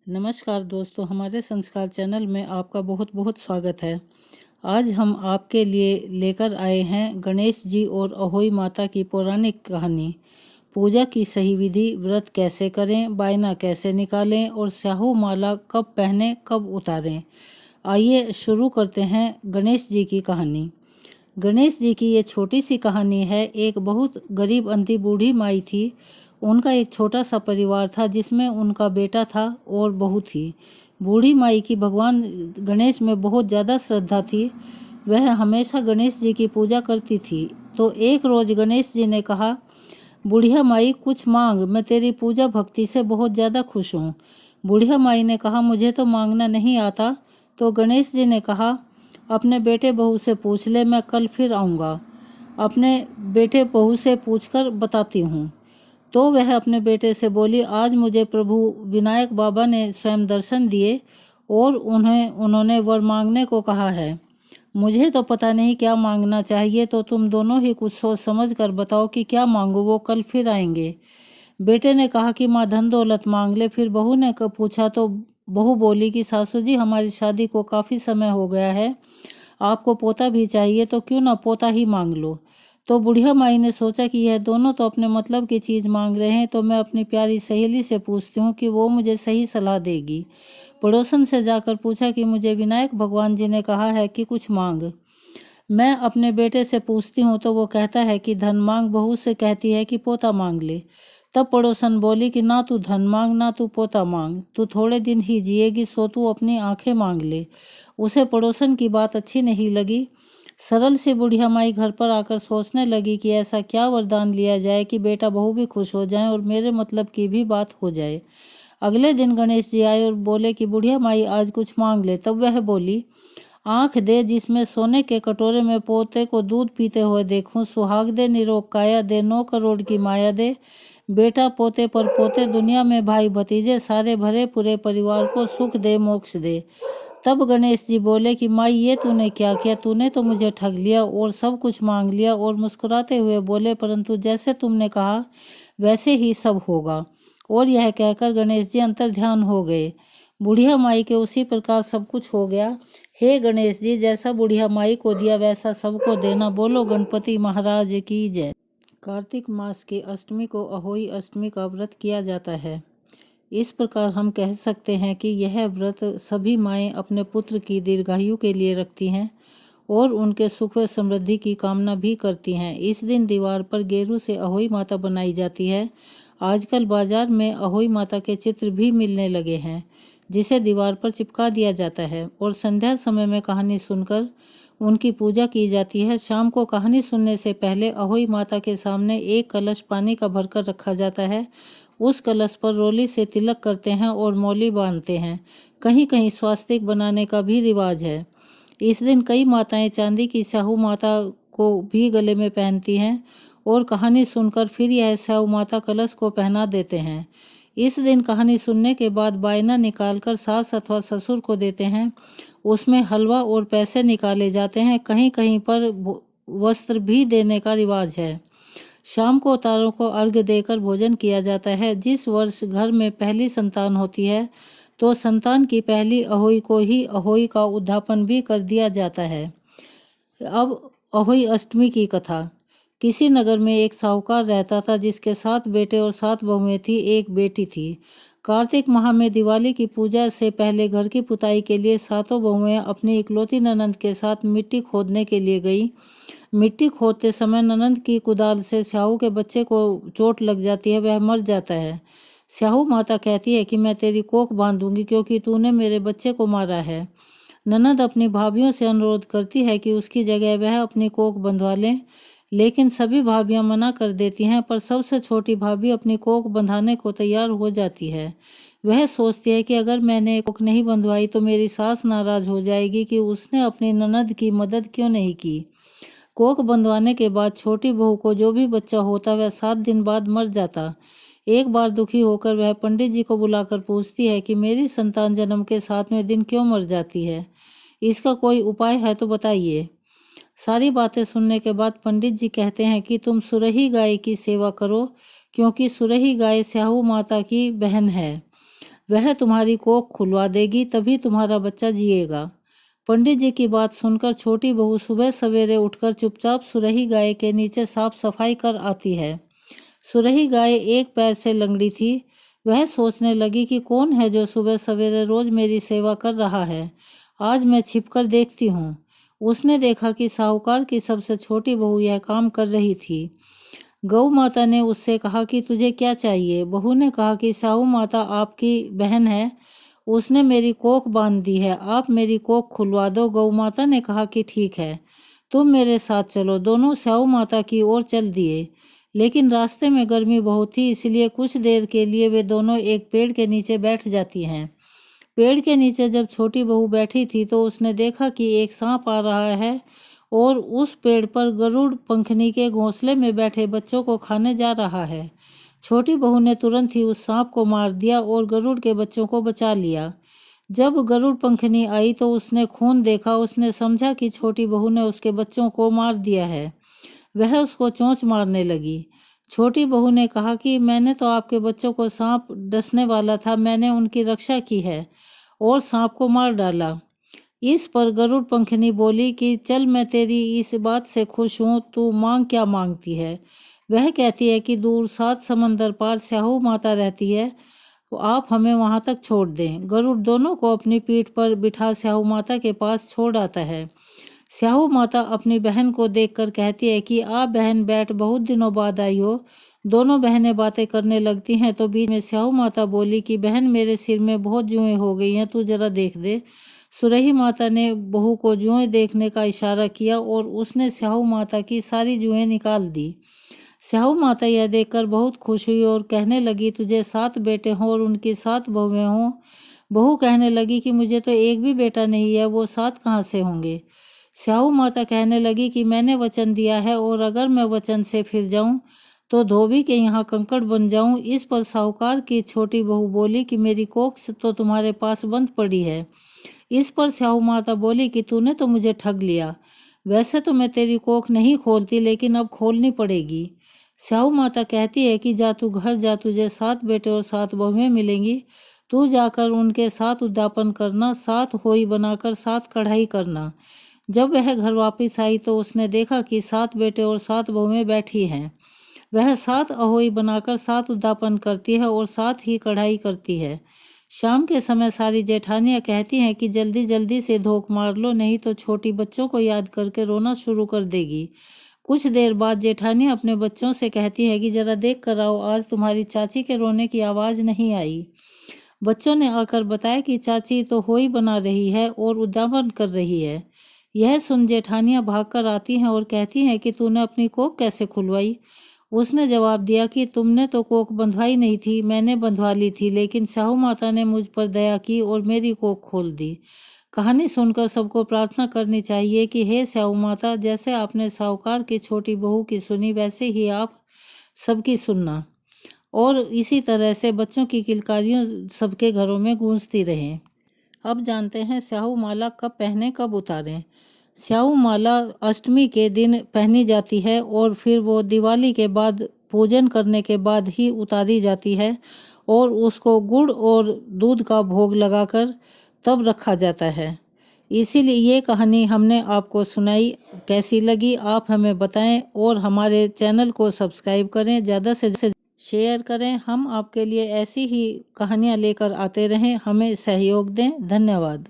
नमस्कार दोस्तों, हमारे संस्कार चैनल में आपका बहुत बहुत स्वागत है। आज हम आपके लिए लेकर आए हैं गणेश जी और अहोई माता की पौराणिक कहानी। पूजा की सही विधि, व्रत कैसे करें, बायना कैसे निकालें और स्याहू माला कब पहनें कब उतारें। आइए शुरू करते हैं गणेश जी की कहानी। गणेश जी की ये छोटी सी कहानी है। एक बहुत गरीब अंधी बूढ़ी माई थी। उनका एक छोटा सा परिवार था जिसमें उनका बेटा था और बहू थी। बूढ़ी माई की भगवान गणेश में बहुत ज़्यादा श्रद्धा थी। वह हमेशा गणेश जी की पूजा करती थी। तो एक रोज़ गणेश जी ने कहा, बुढ़िया माई कुछ मांग, मैं तेरी पूजा भक्ति से बहुत ज़्यादा खुश हूँ। बुढ़िया माई ने कहा, मुझे तो मांगना नहीं आता। तो गणेश जी ने कहा, अपने बेटे बहू से पूछ ले, मैं कल फिर आऊँगा। अपने बेटे बहू से पूछकर बताती हूँ। तो वह अपने बेटे से बोली, आज मुझे प्रभु विनायक बाबा ने स्वयं दर्शन दिए और उन्होंने वर मांगने को कहा है। मुझे तो पता नहीं क्या मांगना चाहिए, तो तुम दोनों ही कुछ सोच समझ कर बताओ कि क्या मांगो, वो कल फिर आएंगे। बेटे ने कहा कि माँ धन दौलत मांग ले। फिर बहू ने पूछा तो बहू बोली कि सासू जी, हमारी शादी को काफ़ी समय हो गया है, आपको पोता भी चाहिए, तो क्यों ना पोता ही मांग लो। तो बुढ़िया माई ने सोचा कि यह दोनों तो अपने मतलब की चीज़ मांग रहे हैं, तो मैं अपनी प्यारी सहेली से पूछती हूँ कि वो मुझे सही सलाह देगी। पड़ोसन से जाकर पूछा कि मुझे विनायक भगवान जी ने कहा है कि कुछ मांग। मैं अपने बेटे से पूछती हूँ तो वो कहता है कि धन मांग। बहू से कहती है कि पोता मांग ले। तब पड़ोसन बोली कि ना तू धन मांग ना तू पोता मांग, तू थोड़े दिन ही जिएगी, सो तू अपनी आंखें मांग ले। उसे पड़ोसन की बात अच्छी नहीं लगी। सरल सी बुढ़िया माई घर पर आकर सोचने लगी कि ऐसा क्या वरदान लिया जाए कि बेटा बहू भी खुश हो जाएं और मेरे मतलब की भी बात हो जाए। अगले दिन गणेश जी आए और बोले कि बुढ़िया माई आज कुछ मांग ले। तब वह बोली, आंख दे जिसमें सोने के कटोरे में पोते को दूध पीते हुए देखूं, सुहाग दे निरोग काया दे, 9 करोड़ की माया दे, बेटा पोते पर पोते दुनिया में भाई भतीजे, सारे भरे पूरे परिवार को सुख दे मोक्ष दे। तब गणेश जी बोले कि माई, ये तूने क्या किया, तूने तो मुझे ठग लिया और सब कुछ मांग लिया। और मुस्कुराते हुए बोले, परंतु जैसे तुमने कहा वैसे ही सब होगा। और यह कहकर गणेश जी अंतर ध्यान हो गए। बुढ़िया माई के उसी प्रकार सब कुछ हो गया। हे गणेश जी, जैसा बुढ़िया माई को दिया वैसा सबको देना। बोलो गणपति महाराज की जय। कार्तिक मास की अष्टमी को अहोई अष्टमी का व्रत किया जाता है। इस प्रकार हम कह सकते हैं कि यह व्रत सभी माएँ अपने पुत्र की दीर्घायु के लिए रखती हैं और उनके सुख व समृद्धि की कामना भी करती हैं। इस दिन दीवार पर गेरू से अहोई माता बनाई जाती है। आजकल बाजार में अहोई माता के चित्र भी मिलने लगे हैं, जिसे दीवार पर चिपका दिया जाता है और संध्या समय में कहानी सुनकर उनकी पूजा की जाती है। शाम को कहानी सुनने से पहले अहोई माता के सामने एक कलश पानी का भरकर रखा जाता है। उस कलश पर रोली से तिलक करते हैं और मौली बांधते हैं। कहीं कहीं स्वास्तिक बनाने का भी रिवाज है। इस दिन कई माताएं चांदी की स्याहू माता को भी गले में पहनती हैं और कहानी सुनकर फिर यह स्याहू माता कलश को पहना देते हैं। इस दिन कहानी सुनने के बाद बायना निकालकर सास अथवा ससुर को देते हैं। उसमें हलवा और पैसे निकाले जाते हैं। कहीं कहीं पर वस्त्र भी देने का रिवाज है। शाम को तारों को अर्घ्य देकर भोजन किया जाता है। जिस वर्ष घर में पहली संतान होती है तो संतान की पहली अहोई को ही अहोई का उद्यापन भी कर दिया जाता है। अब अहोई अष्टमी की कथा। किसी नगर में एक साहूकार रहता था जिसके 7 बेटे और 7 बहुएं थी, एक बेटी थी। कार्तिक माह में दिवाली की पूजा से पहले घर की पुताई के लिए सातों बहुएं अपनी इकलौती ननंद के साथ मिट्टी खोदने के लिए गई। मिट्टी खोदते समय ननंद की कुदाल से स्याहू के बच्चे को चोट लग जाती है, वह मर जाता है। स्याहू माता कहती है कि मैं तेरी कोख बांधूंगी क्योंकि तूने मेरे बच्चे को मारा है। ननद अपनी भाभियों से अनुरोध करती है कि उसकी जगह वह अपनी कोख बंधवा लें, लेकिन सभी भाभियां मना कर देती हैं। पर सबसे छोटी भाभी अपनी कोख बंधाने को तैयार हो जाती है। वह सोचती है कि अगर मैंने कोख नहीं बंधवाई तो मेरी सास नाराज हो जाएगी कि उसने अपनी ननद की मदद क्यों नहीं की। कोख बंधवाने के बाद छोटी बहू को जो भी बच्चा होता वह 7 दिन बाद मर जाता। एक बार दुखी होकर वह पंडित जी को बुलाकर पूछती है कि मेरी संतान जन्म के 7वें दिन क्यों मर जाती है, इसका कोई उपाय है तो बताइए। सारी बातें सुनने के बाद पंडित जी कहते हैं कि तुम सुरही गाय की सेवा करो, क्योंकि सुरही गाय स्याहू माता की बहन है। वह तुम्हारी कोख खुलवा देगी, तभी तुम्हारा बच्चा जिएगा। पंडित जी की बात सुनकर छोटी बहू सुबह सवेरे उठकर चुपचाप सुरही गाय के नीचे साफ सफाई कर आती है। सुरही गाय एक पैर से लंगड़ी थी। वह सोचने लगी कि कौन है जो सुबह सवेरे रोज मेरी सेवा कर रहा है। आज मैं छिपकर देखती हूँ। उसने देखा कि साहूकार की सबसे छोटी बहू यह काम कर रही थी। गौ माता ने उससे कहा कि तुझे क्या चाहिए। बहू ने कहा कि साहू माता आपकी बहन है, उसने मेरी कोख बांध दी है, आप मेरी कोख खुलवा दो। गौ माता ने कहा कि ठीक है, तुम मेरे साथ चलो। दोनों साहू माता की ओर चल दिए, लेकिन रास्ते में गर्मी बहुत थी, इसलिए कुछ देर के लिए वे दोनों एक पेड़ के नीचे बैठ जाती हैं। पेड़ के नीचे जब छोटी बहू बैठी थी तो उसने देखा कि एक सांप आ रहा है और उस पेड़ पर गरुड़ पंखनी के घोंसले में बैठे बच्चों को खाने जा रहा है। छोटी बहू ने तुरंत ही उस सांप को मार दिया और गरुड़ के बच्चों को बचा लिया। जब गरुड़ पंखनी आई तो उसने खून देखा। उसने समझा कि छोटी बहू ने उसके बच्चों को मार दिया है। वह उसको चोंच मारने लगी। छोटी बहू ने कहा कि मैंने तो आपके बच्चों को सांप डसने वाला था, मैंने उनकी रक्षा की है और सांप को मार डाला। इस पर गरुड़ पंखनी बोली कि चल, मैं तेरी इस बात से खुश हूँ, तू मांग क्या मांगती है। वह कहती है कि दूर 7 समंदर पार स्याहू माता रहती है, तो आप हमें वहां तक छोड़ दें। गरुड़ दोनों को अपनी पीठ पर बिठा स्याहू माता के पास छोड़ आता है। स्याहू माता अपनी बहन को देखकर कहती है कि आप बहन बैठ, बहुत दिनों बाद आई हो। दोनों बहनें बातें करने लगती हैं तो बीच में स्याहू माता बोली कि बहन, मेरे सिर में बहुत जुएं हो गई हैं, तू जरा देख दे। सुरही माता ने बहू को जुएं देखने का इशारा किया और उसने स्याहू माता की सारी जुएं निकाल दी। स्याहू माता यह देखकर बहुत खुश हुई और कहने लगी, तुझे 7 बेटे हों और उनकी 7 बहुएं हों। बहू कहने लगी कि मुझे तो एक भी बेटा नहीं है, वो 7 कहाँ से होंगे। स्याहू माता कहने लगी कि मैंने वचन दिया है और अगर मैं वचन से फिर जाऊं तो धोबी के यहाँ कंकड़ बन जाऊं। इस पर साहूकार की छोटी बहू बोली कि मेरी कोख तो तुम्हारे पास बंद पड़ी है। इस पर स्याहू माता बोली कि तूने तो मुझे ठग लिया। वैसे तो मैं तेरी कोख नहीं खोलती, लेकिन अब खोलनी पड़ेगी। स्याहू माता कहती है कि जा तू घर जा, तुझे 7 बेटे और 7 बहुएं मिलेंगी। तू जाकर उनके साथ उद्यापन करना, 7 होई बनाकर 7 कढ़ाई करना। जब वह घर वापस आई तो उसने देखा कि 7 बेटे और 7 बहुएं बैठी हैं। वह 7 अहोई बनाकर 7 उद्यापन करती है और 7 ही कढ़ाई करती है। शाम के समय सारी जेठानियां कहती हैं कि जल्दी जल्दी से धोख मार लो, नहीं तो छोटी बच्चों को याद करके रोना शुरू कर देगी। कुछ देर बाद जेठानियां अपने बच्चों से कहती हैं कि जरा देख कर आओ, आज तुम्हारी चाची के रोने की आवाज़ नहीं आई। बच्चों ने आकर बताया कि चाची तो होई बना रही है और उद्यापन कर रही है। यह सुन जेठानियां भागकर आती हैं और कहती हैं कि तूने अपनी कोख कैसे खुलवाई। उसने जवाब दिया कि तुमने तो कोख बंधवाई नहीं थी, मैंने बंधवा ली थी, लेकिन साहू माता ने मुझ पर दया की और मेरी कोख खोल दी। कहानी सुनकर सबको प्रार्थना करनी चाहिए कि हे साहू माता, जैसे आपने साहूकार की छोटी बहू की सुनी, वैसे ही आप सबकी सुनना और इसी तरह से बच्चों की किलकारियों सबके घरों में गूंजती रहें। अब जानते हैं स्याहू माला कब पहने कब उतारें। स्याहू माला अष्टमी के दिन पहनी जाती है और फिर वो दिवाली के बाद पूजन करने के बाद ही उतारी जाती है और उसको गुड़ और दूध का भोग लगाकर तब रखा जाता है। इसीलिए ये कहानी हमने आपको सुनाई। कैसी लगी आप हमें बताएं और हमारे चैनल को सब्सक्राइब करें, ज़्यादा से शेयर करें। हम आपके लिए ऐसी ही कहानियाँ लेकर आते रहें, हमें सहयोग दें। धन्यवाद।